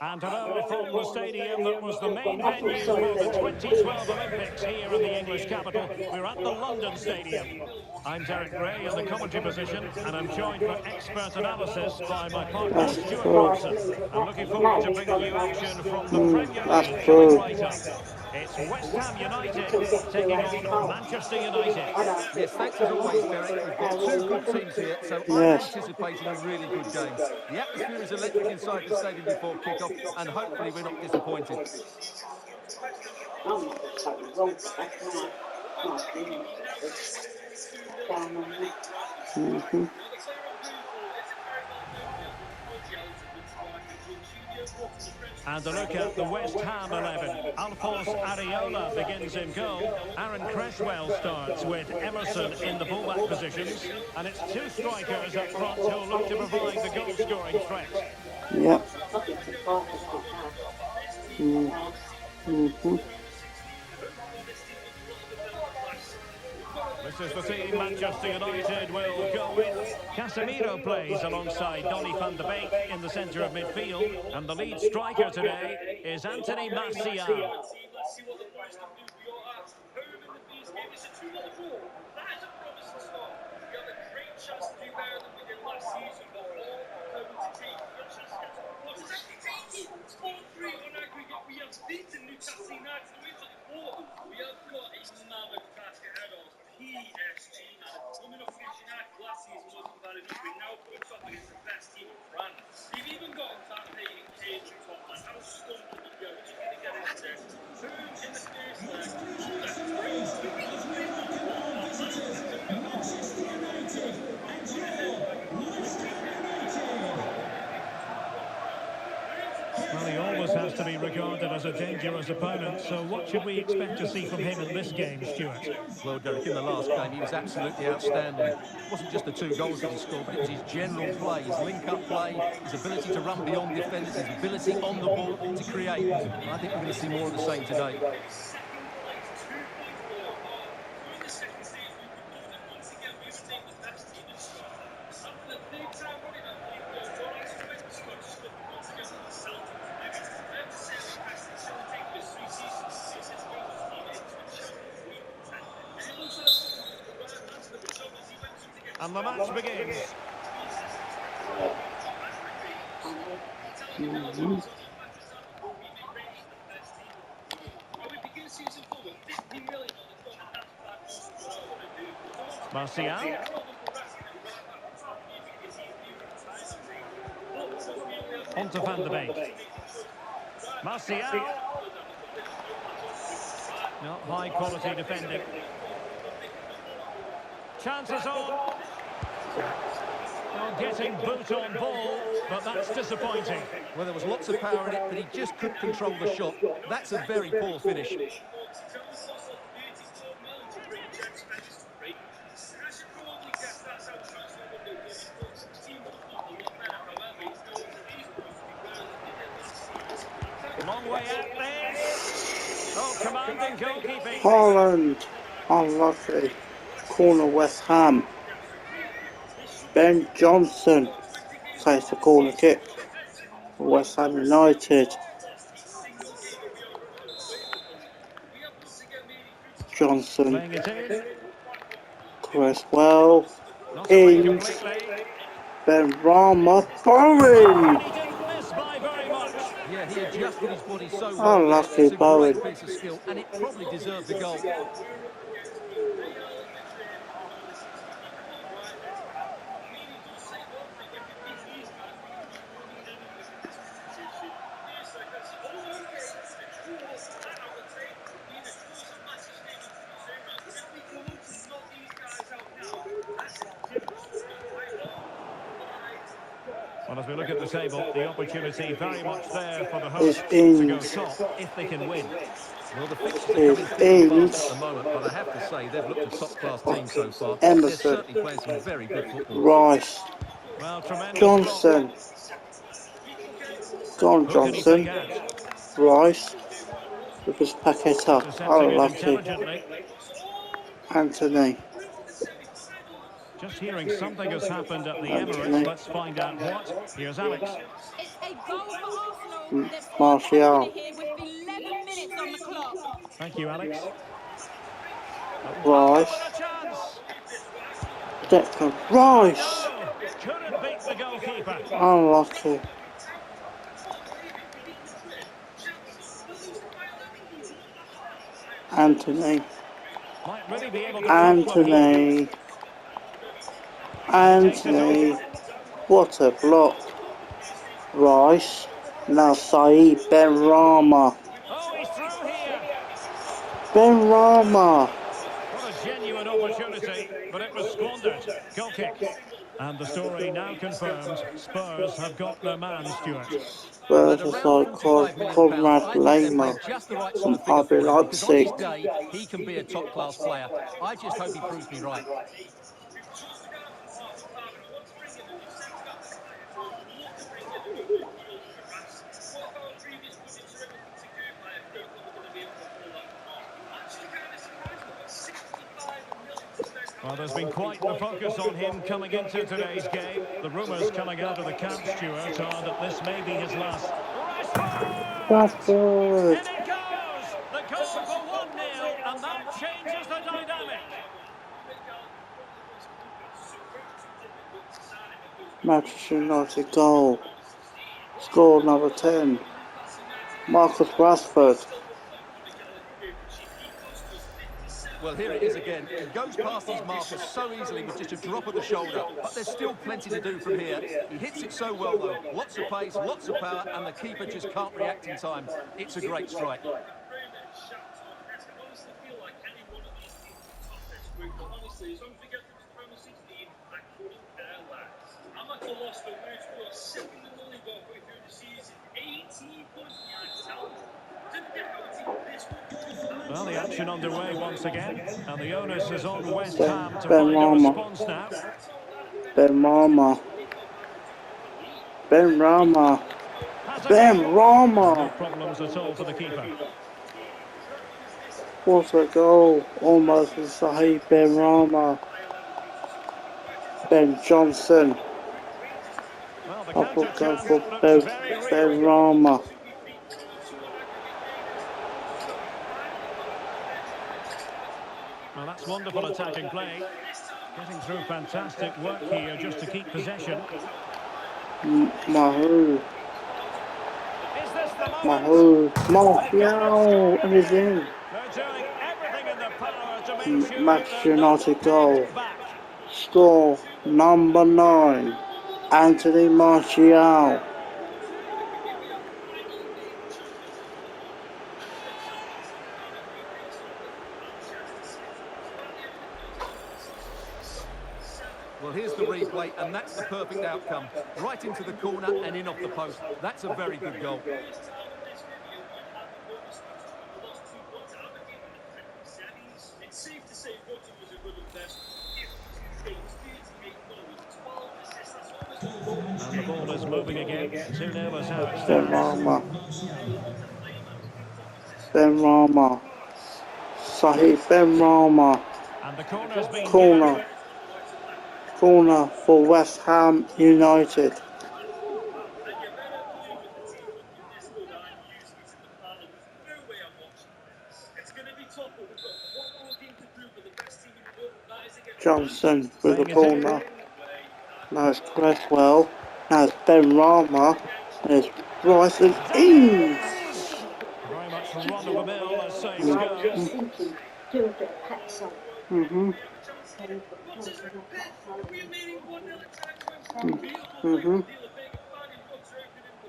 And hello from the stadium that was the main venue for the 2012 Olympics here in the English capital. We're at the London Stadium. I'm Derek Ray in the commentary position, and I'm joined for expert analysis by my partner Stuart Robson. I'm looking forward to bringing you action from the Premier League coming right up. It's West Ham United taking on Manchester United. Yes, thanks as always, Derek. We've got two good teams here, so I'm anticipating a really good game. The atmosphere is electric inside the stadium before kick-off, and hopefully we're not disappointed. And a look at the West Ham 11. Alphonse Areola begins in goal. Aaron Cresswell starts with Emerson in the fullback positions. And it's two strikers up front who'll look to provide the goal-scoring threat. Yep. This is the team Manchester United will go with. Casemiro plays alongside Donny van de Beek in the centre of midfield. And the lead striker today is Anthony Martial. Well, he always has to be regarded as a dangerous opponent, so what should we expect to see from him in this game, Stuart? Well, Derek, in the last game, he was absolutely outstanding. It wasn't just the 2 goals that he scored, but it was his general play, his link-up play, his ability to run beyond defenders, his ability on the ball to create. And I think we're going to see more of the same today. And the match begins. Martial. On to Van de Beek. Martial. Not high quality defending. Chances on. Well, getting boot on ball, but that's disappointing. Well, there was lots of power in it, but he just couldn't control the shot. That's a very poor finish. Long way out there. Oh, commanding goalkeeping. Holland. Unlucky. Corner West Ham. Ben Johnson takes the corner kick for West Ham United. Johnson. Cresswell. Ings. Ben Rama. Bowen. Yeah, he adjusted his body so well. Unlucky Bowen. Piece of skill, and it probably deserved the goal. Well, as we look at the table, the opportunity very much there for the hosts to go top if they can win. Well, the fixtures are coming fast at the moment, but I have to say they've looked a top-class team so far. Emerson. They're certainly playing some very good football. Rice. Well, Johnson. John Johnson. Rice. With his Paqueta. Unlucky. Anthony. Anthony. Just hearing something has happened at the Emirates. Anthony. Let's find out what. Here's Alex. It's a goal for Arsenal. They've scored one Martial. minute here with 11 minutes on the clock. Thank you, Alex. Oh, Rice. and a chance. Declan Rice. No, couldn't beat the goalkeeper. Unlucky. Anthony. Might really be able to topple him. Anthony. Anthony. What a block. Rice. Now Saeed Ben Rama. Oh, he's through here. Ben Rama. What a genuine opportunity, but it was squandered. Goal kick. And the story now confirmed. Spurs have got their man, Stuart. Spurs is like Conrad Lehmer from RB Leipzig. He can be a top-class player. I just hope he proves me right. Well, there's been quite the focus on him coming into today's game. The rumours coming out of the camp, Stuart, are that this may be his last. Rashford. And it goes! The goal for 1-0, and that changes the dynamic. Manchester United goal. Score number 10. Marcus Rashford. Well, here it is again. He goes past his markers so easily with just a drop of the shoulder, but there's still plenty to do from here. He hits it so well, though. Lots of pace, lots of power, and the keeper just can't react in time. It's a great strike. Well, the action underway once again, and the onus is on West Ham to Ben find a Rama. response now. Ben Rama. Ben Rama. Has a Ben goal. No Rama. problems at all for the keeper. What a goal. Almost as Saeed Ben Rama. Ben Johnson. Well, the I will counter go chance for looks very Ben real. Rama. Well, that's wonderful attacking play. Getting through fantastic work here just to keep possession. Mahu. Is this the moment? Mahu. Martial. And he's in. They're doing everything in their power to make sure Manchester they're not United goal. pegged back. Score number 9. Anthony Martial. Well, here's the replay, and that's the perfect outcome. Right into the corner and in off the post. That's a very good goal. And the ball is moving again. 2-0 is how it Ben stands. Rama. Ben Rama. Saeed Ben Rama. And the corner's been Corner. given. Corner for West Ham United. Johnson with the corner. Now it's Cresswell. Now it's Ben Rama. And it's Rice and Ings. Very much run of the mill as saves go.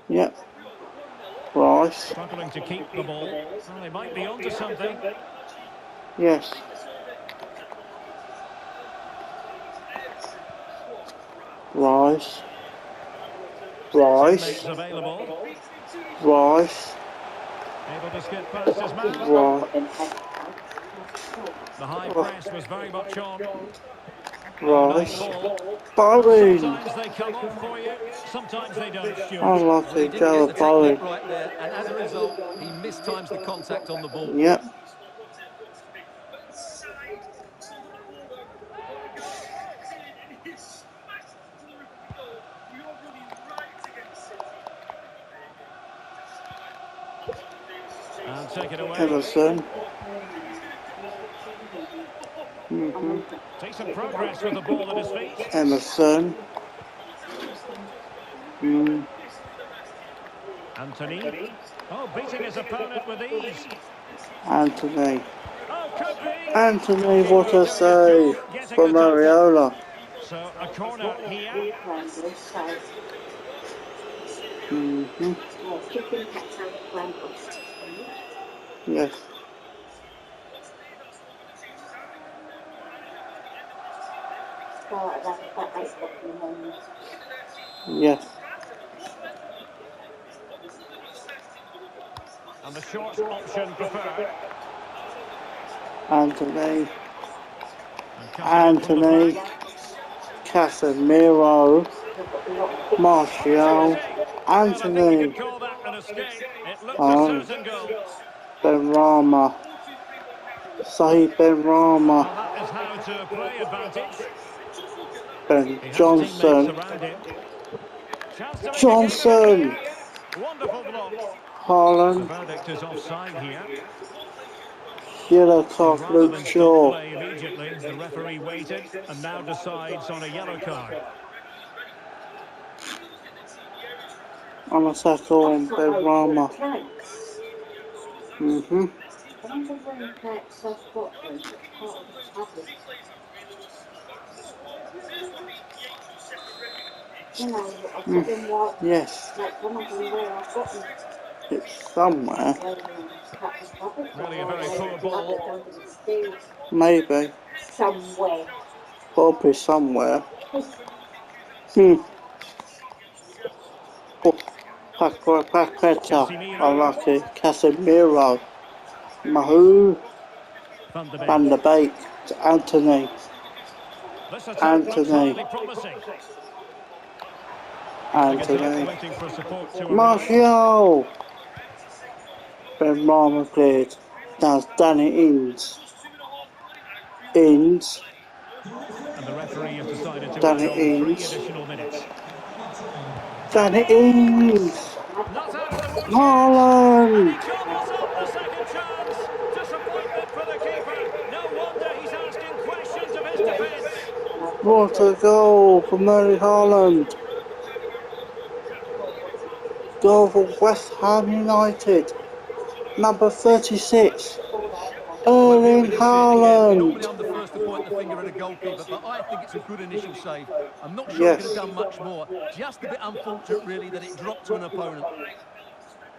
Yep. Rice. Struggling to keep the ball. Well, they might be onto something. Yes. Rice. Rice. Teammates available. Rice. Able to skip past his man. Rice. The high press was very much on. Rice. Ball. Bowen. Sometimes they come off for you, sometimes they don't, Stuart. Unlucky Didn't go get the of Bowen. technique right there, and as a result, he mistimes the contact on the ball. Yep. will take it away. Emerson. Decent progress with the ball at his feet. Emerson. Anthony. Oh, beating his opponent with ease. Anthony. Oh, could be. Anthony, Goalkeeper what a doing his save job, getting from the touch. Mariola. So a corner here. Yes. Yes. And the short option preferred. Anthony. And cutting in from the Anthony. flank. Casemiro. Martial. Opportunity. Well, I think you Anthony. could call that an escape. It looked a Oh. certain goal. Benrahma. Sahih Benrahma. Well, that is how to play advantage. Ben He has teammates Johnson. around him. Chance to make a game of it Johnson. here. Wonderful block. The Haaland. verdict is offside here. Yellow So card, rather Luke than stop Shaw. play immediately, the referee waited and now decides on a yellow card. On a tackle on Benrahma. Yes. It's somewhere. Really a very poor ball. Maybe. Probably somewhere. Oh, Paqueta. Casemiro. Unlucky. Casemiro. Mahu. Van de Van der Beek. Beek. To Anthony. This attack looks Anthony. highly promising. Holding it up, Anthony. waiting for support to arrive. Martial. Benrahma cleared. Now it's Danny Ings. Ings. And the referee has decided to Danny add on 3 Ings. additional minutes. Danny Ings. Not out of the woods yet. And he Haaland. gobbles up the second chance. Disappointment for the keeper. No wonder he's asking questions of his defence. What a goal from Erling Haaland. Goal for West Ham United. Number 36. Well, here Erling we can see it again. Normally Haaland. I'm the first to point the finger at a goalkeeper, but I think it's a good initial save. I'm not sure he could have Yes. done much more. Just a bit unfortunate, really, that it dropped to an opponent.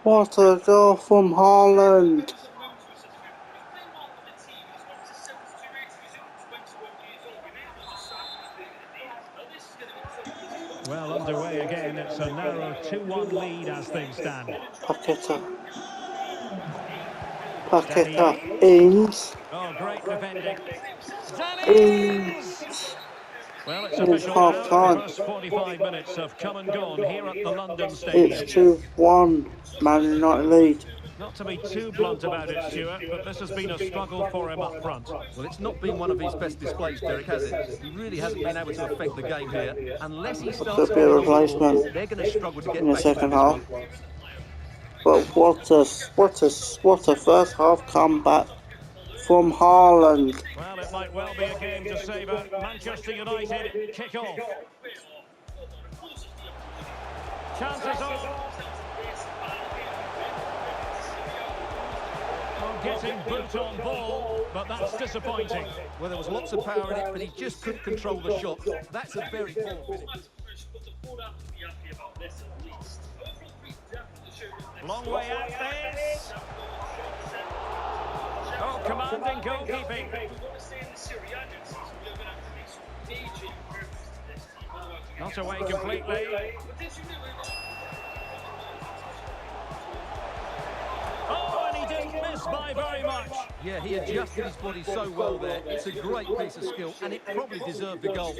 What a goal from Haaland. Well, underway again. It's a narrow 2-1 lead as things stand. Paqueta. Paqueta. Ings. Oh, great defending. Danny Ings! Well, it's official now. half The time. first 45 minutes have come and gone here at the London Stadium. It's 2-1. Man United lead. Not to be too blunt about it, Stuart, but this has been a struggle for him up front. Well, it's not been one of his best displays, Derek, has it? He really hasn't been able to affect the game here. Unless he starts Could be a getting on the ball, replacement they're going to struggle to get in the back into second this half. one. But what a first half comeback from Haaland. Well, it might well be a game to savour. Manchester United kick off. Chances on. Oh, getting boot on ball, but that's disappointing. Well, there was lots of power in it, but he just couldn't control the shot. That's a very poor finish. Long way out this. Oh, commanding goalkeeping. Not away completely. Oh, and he didn't miss by very much. Yeah, he adjusted his body so well there. It's a great piece of skill, and it probably deserved the goal.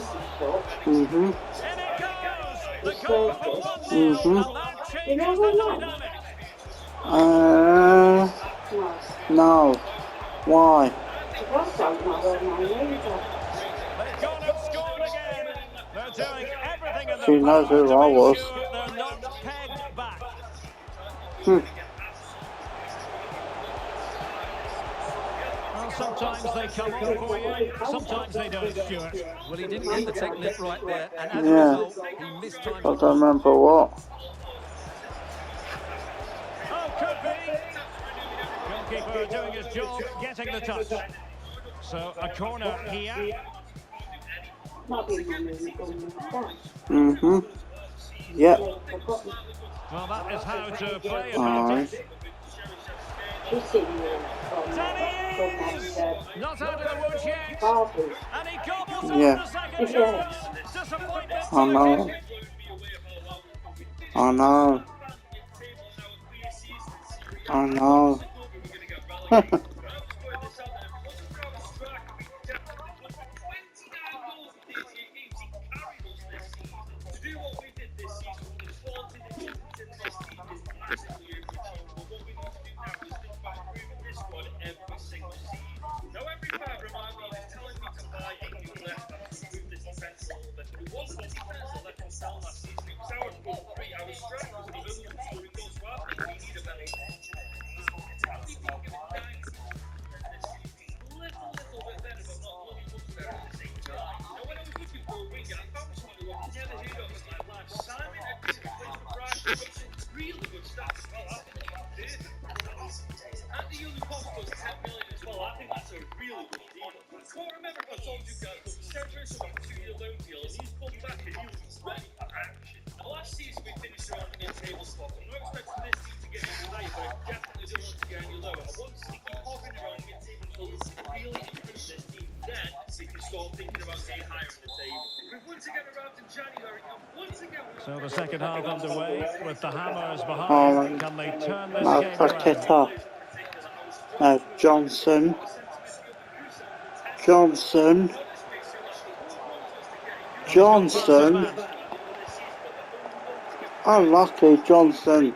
Mm-hmm. And it goes! The goal of the 1-0, and that changes the dynamic. No. Why? They She knows who to I make was. sure they're not pegged back. Well, sometimes they come off for you, sometimes they don't, Stuart. Well, he didn't get the technique right there, and as a Yeah, result, he mistimed I the don't ball. remember what. Oh, could be. Goalkeeper doing his job, getting the touch. So, a corner here. Mm-hmm. Yep. Well, that is how to play Alright. advantage. Danny is not out of the woods yet. And he gobbles up Yeah. the second chance. Disappointment I know. margin. I know. I know. So the second half underway with the hammers behind. Haaland. Can they turn this No, game around? Paqueta. No, Johnson. Johnson. Well, he's gone past his Johnson. man. Unlucky Johnson.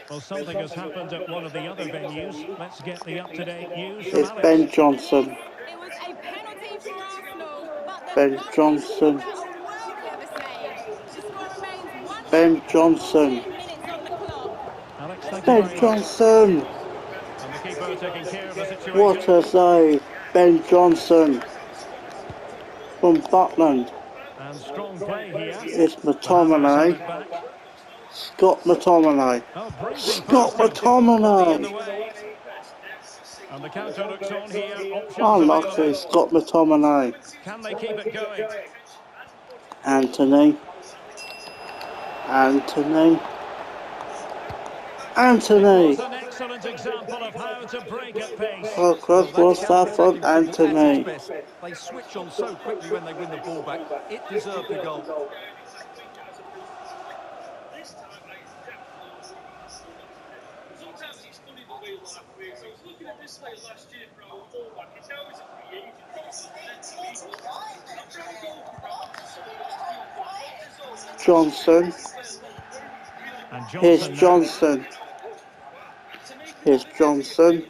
Well, something has happened at one of the other venues. Let's get the up-to-date news from It's Alex. Ben Johnson. It was a penalty for Arsenal, but the Ben goalkeeper pulled Johnson. out a world of a save. The score remains 1-0 Ben with Johnson. 14 minutes on the clock. Alex, thank you Ben very much. Johnson. And the keeper taking care of the What situation. a save. Ben Johnson. From Butland. And strong play here. It's The Hammers have McTominay. it back. Scott McTominay. Oh, breezing Scott past him. Volley in the McTominay. way. And the counter looks on here. Options Unlucky available. Scott McTominay. Can they keep it going? Anthony. Anthony. It Anthony. was an excellent example of how to break at pace. Oh, Well, cross that's was that from counter-attacking football at its Anthony. best. They switch on so quickly when they win the ball back. It deserved a goal. Johnson. And Here's Johnson now. Johnson. Here's Johnson.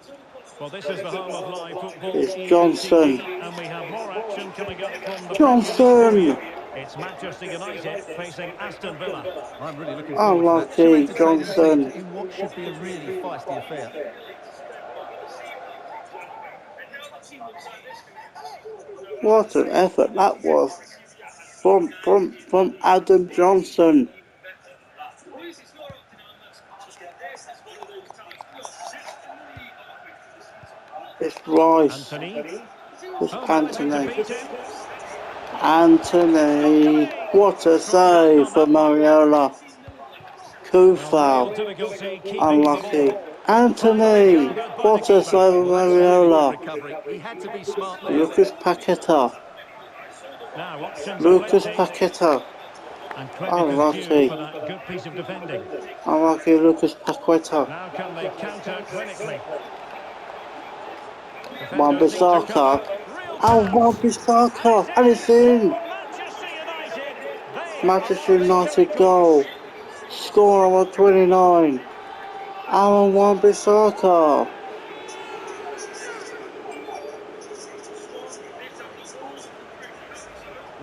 Well, this is the home of live football, It's EA Johnson. TV, and we have more action coming up from the Premier League for you. Johnson. It's Manchester United facing Aston Villa. I'm really looking forward to that. Two Unlucky entertaining teams Johnson. in what should be a really feisty affair. What an effort that was. From Adam Johnson. It's Rice. Anthony. It's Oh, managing to Anthony. beat him. Anthony. What a save for Mariola. Coup Well, real foul. difficulty keeping the Unlucky. ball. Anthony. Well, good by the What a keeper. save for Well, that's a really good Mariola. recovery. He had to be smart there. Lucas Paqueta. Now options are Lucas plenty, Paqueta. and credit is due Unlucky. for that good piece of defending. Unlucky Lucas Paqueta. Now can they counter clinically? Defenders need to Wan-Bissaka. cover. Real Oh, chance. Wan-Bissaka. And it's in. Manchester United. They Manchester are United victorious. goal. Score number 29. Aaron Wan-Bissaka.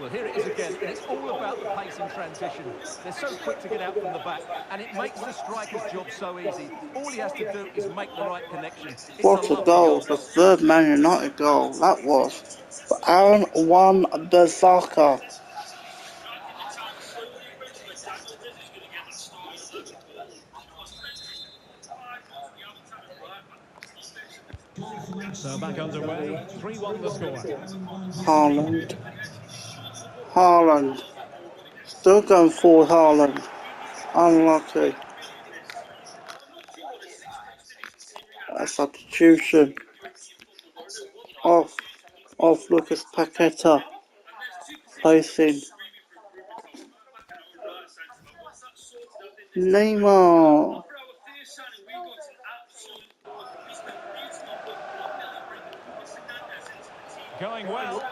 Well, here it is again, and it's all about the pace in transition. They're so quick to get out from the back, and it makes the striker's job so easy. All he has to do is make the right connection. It's a What a lovely goal. goal. The third Man United goal. That was. For Aaron Wan Bissaka. So back underway, 3-1 the score. Haaland. Haaland. Still going forward, Haaland. Unlucky. A substitution. Off. Off Lucas Paqueta. Placing. Neymar. Going well.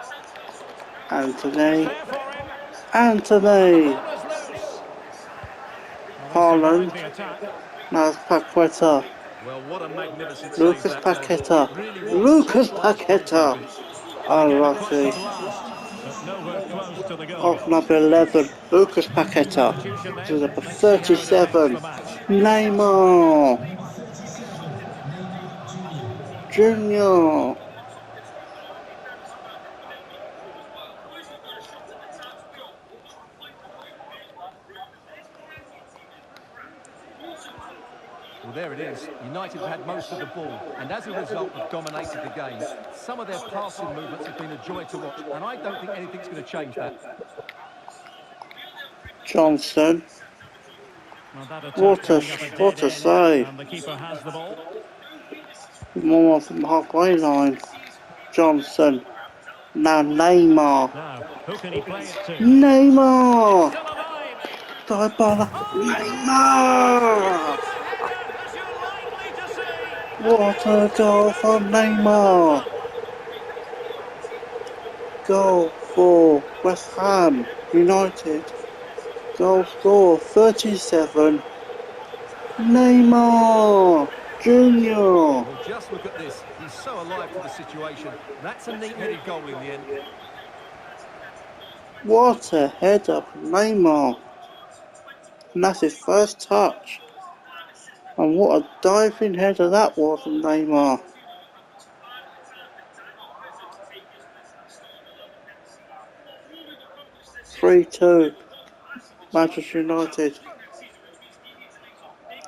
Anthony. There for him. And the Anthony. ball is loose. Well, they survived Haaland. the attack. Now it's Paqueta. Well, what a magnificent save Lucas that was. Paqueta. It really was Lucas top-class Paqueta. goalkeeping. They get it close Unlucky. at last, but nowhere close to the goal. Off number 11, Lucas Paqueta. Substitution To then. number Let's see how it affects 37, the match. Neymar Jr. Well, there it is. United have had most of the ball, and as a result have dominated the game. Some of their passing movements have been a joy to watch, and I don't think anything's going to change that. Johnson. Well, that attack What a, coming up a dead what a end, save. and the keeper has the ball. More from the halfway line. Johnson. Now Neymar. Now, who can he play it to? It's Neymar. still alive. Dybala. Oh, Neymar. what a header, as you likely to see. What a goal from Neymar. Goal for West Ham United. Goal score 37. Neymar Jr. Well, just look at this. He's so alive to the situation. That's a neat-headed goal in the end. What a header from Neymar. And that's his first touch. And what a diving header that was from Neymar. (3-2) Manchester United.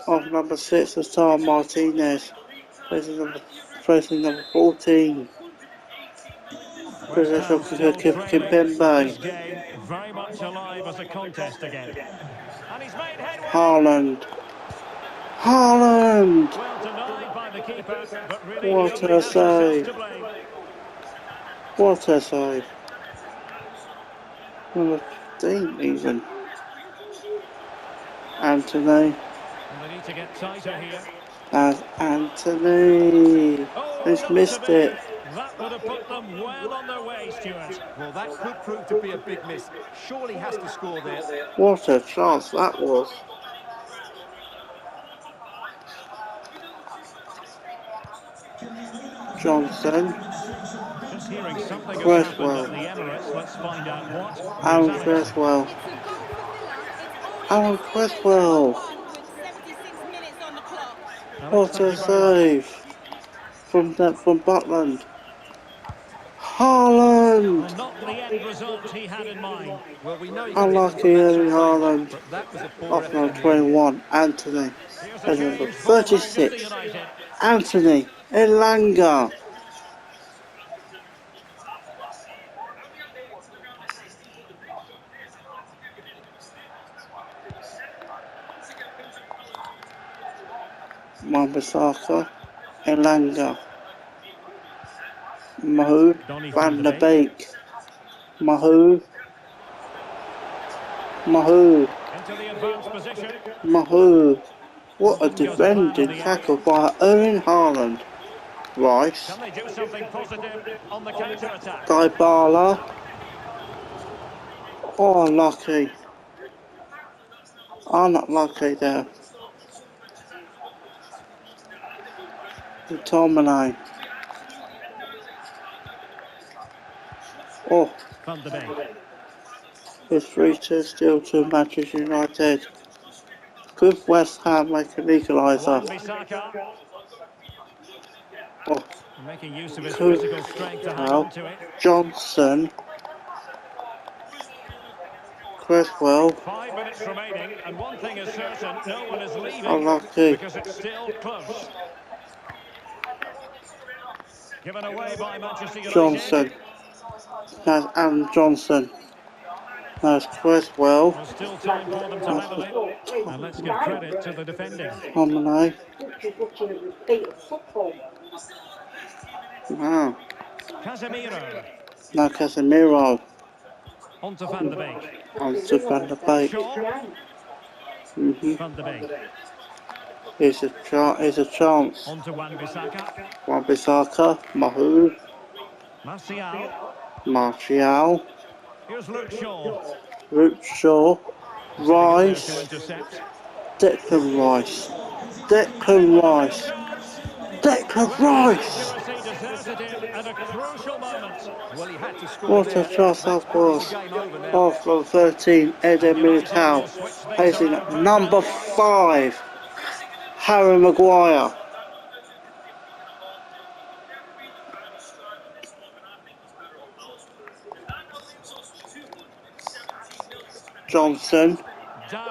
Off number 6, Lautaro Martinez. Facing number 14. West Ham still trailing, but this Kimpembe. game very much alive as a contest again. And he's made headway. Haaland. Haaland. Well denied by the keeper, but really he What only a has himself save. to blame. What a save. Number 15 even. Anthony. And they need to get tighter here. As Anthony. Oh, He's not to missed be. it. That would have put them well on their way, Stuart. Well, that could prove to be a big miss. Surely has to score there. What a chance that was. Johnson. Just hearing something has happened Cresswell. at the Emirates. Let's find out what. Aaron Here's Alex. Cresswell. It's a goal for Villa. It's all Aaron Cresswell. 1-1 with 76 minutes on the clock. Alex, What thank a you very much. save. From Butland. Haaland. Well, not the end result he had in mind. Well, we know he can hit them Unlucky from that Erling sort of range, Haaland. but that was a poor Off effort number in the end. 21, Anthony. Here's a And number change. Ball back to 36, United. Anthony Elanga. Wan-Bissaka, Elanga. Mahu, Donny Van van der de Beek. Beek. Mahu. Mahu. Into the advanced position. Mahu. What a Something goes bad on defending the edge. tackle by Erling Haaland. Rice. Can they do something positive on the counter-attack? Dybala. Oh, lucky. Oh, not lucky there. McTominay. Oh, Van de Beek. It's 3-2 still to Manchester United. Could West Ham make an equaliser? Wan-Bissaka Oh, making use of his could, physical strength to hang well, on to it. Johnson, Creswell, 5 minutes remaining, and one thing is certain, no one is leaving unlucky. because it's still close. Given away by Manchester United. Johnson. That's Adam Johnson. That's Creswell. There's still time for them to level it. And let's give credit to the defending. Tomine. Wow. Casemiro. Now Casemiro. On to Van de Beek. On to Van de Beek. Shaw. Van de Beek. Here's a chance. On to Wan-Bissaka. Wan-Bissaka. Mahu. Martial. Here's Luke Shaw. Luke Shaw. Rice. To intercept. Declan Rice. Declan Rice. Declan Rice! At a crucial moment. Well, he had to score. What a chance that was. Off from 13, Eden Militao. Facing number 5, Harry Maguire. Johnson.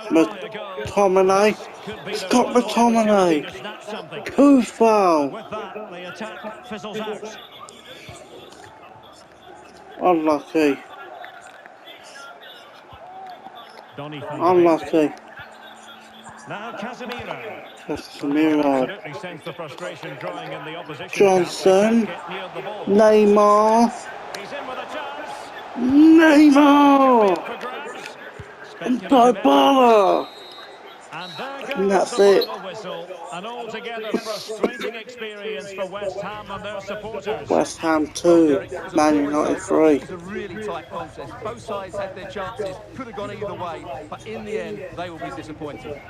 McTominay. Scott McTominay. Kufal. With that, the attack fizzles out. Unlucky. Unlucky. Now Casemiro. Casemiro. Absolutely sense the frustration growing in the opposition. Johnson. Neymar. He's in with a chance. Neymar. And Dybala. And that's it. Whistle. An altogether frustrating experience for West Ham and their supporters. West Ham 2, Man United 3. It was a really tight contest. Both sides had their chances, could have gone either way, but in the end, they will be disappointed.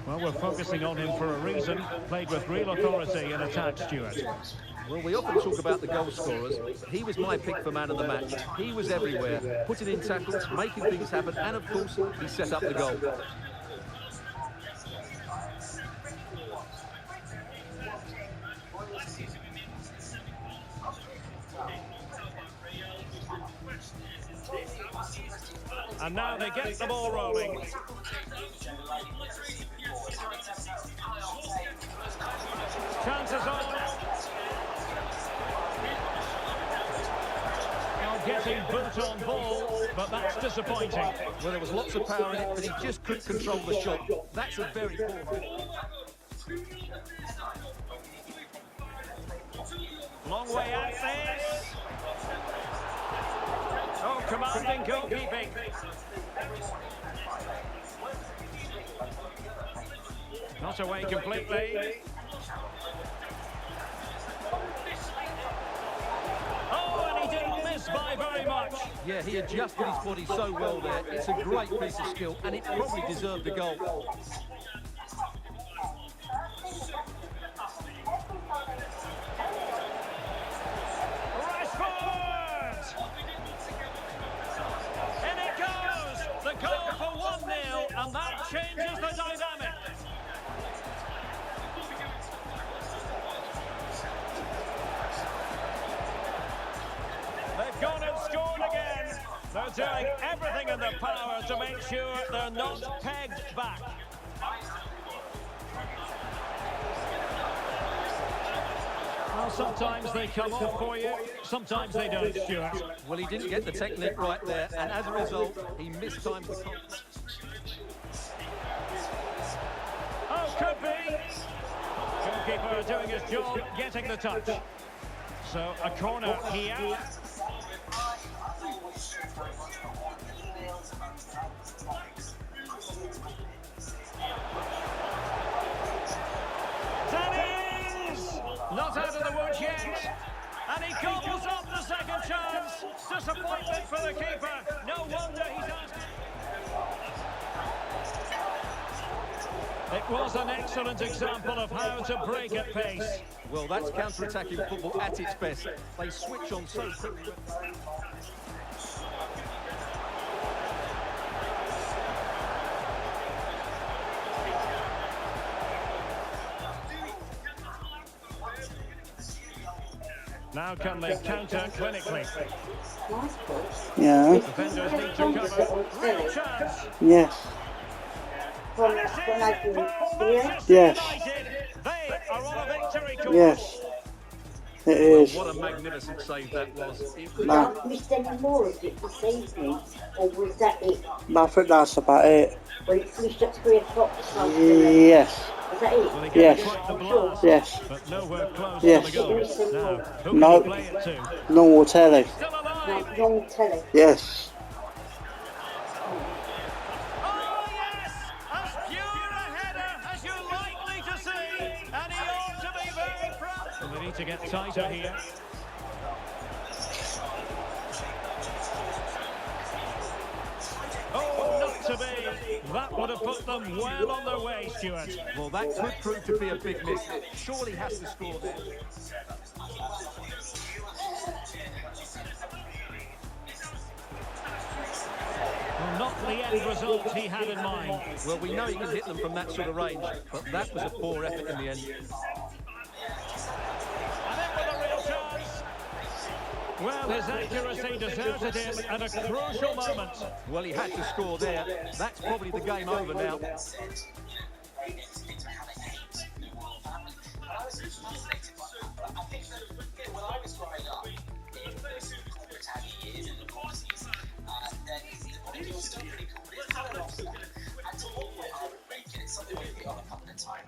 Well, we're focusing on him for a reason. Played with real authority in attack, Stuart. Well, we often talk about the goal scorers. He was my pick for man of the match. He was everywhere, putting in tackles, making things happen, and of course, he set up the goal. And now they get the ball rolling. Chances on. Now getting boot on ball, but that's disappointing. Well, there was lots of power in it, but he just couldn't control the shot. That's a very poor one. Long way out this. Oh, commanding goalkeeping. Not away completely. Oh, and he didn't miss by very much. Yeah, he adjusted his body so well there. It's a great piece of skill, and it probably deserved a goal. In it goes! The goal for 1-0, and that changes the dynamic. They've gone and scored again. They're doing everything in their power to make sure they're not pegged back. Well, sometimes they come off for you, sometimes they don't, Stuart. Well, he didn't get the technique right there, and as a result, he mistimed the contact. Oh, could be. Goalkeeper doing his job, getting the touch. So, a corner here. Dennis! Not out of the woods yet. And he gobbles up the second chance. Disappointment for the keeper. No wonder he's asked. It was an excellent example of how to break at pace. Well, that's counter-attacking football at its best. They switch on so quickly. Now can they counter clinically? Yeah. Defenders need to cover. Real chance. Yes. And this is for Manchester Yes. United. They are on a victory course. Yes. It Well, is. what a magnificent save that was. Nah. Missed any more of it this evening, or was that it? I think that's about it. Well, it finished at 3 o'clock this afternoon. Yes. Was that it? Well, they Yes. gave it quite the blast, Yes. but nowhere close Yes. to the goal. Now, who can No. you play it to? Normal telly. Still No, alive. wrong telly. Yes. Oh yes, as pure a header as you're likely to see, and he ought to be very proud. And they need to get tighter here. Oh, not to be. That would have put them well on their way, Stuart. Well, that could prove to be a big miss. Surely has to score there. Well, not the end result he had in mind. Well, we know he can hit them from that sort of range, but that was a poor effort in the end. And in with a real chance. Well, his accuracy deserted him at a crucial moment. Well, he had to score there. That's probably the game over now.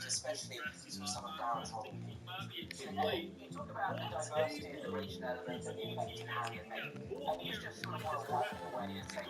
Especially some of Darren's hobby. You talk about the diversity and the region element and the effect it had, and you just sort of want to walk away and say,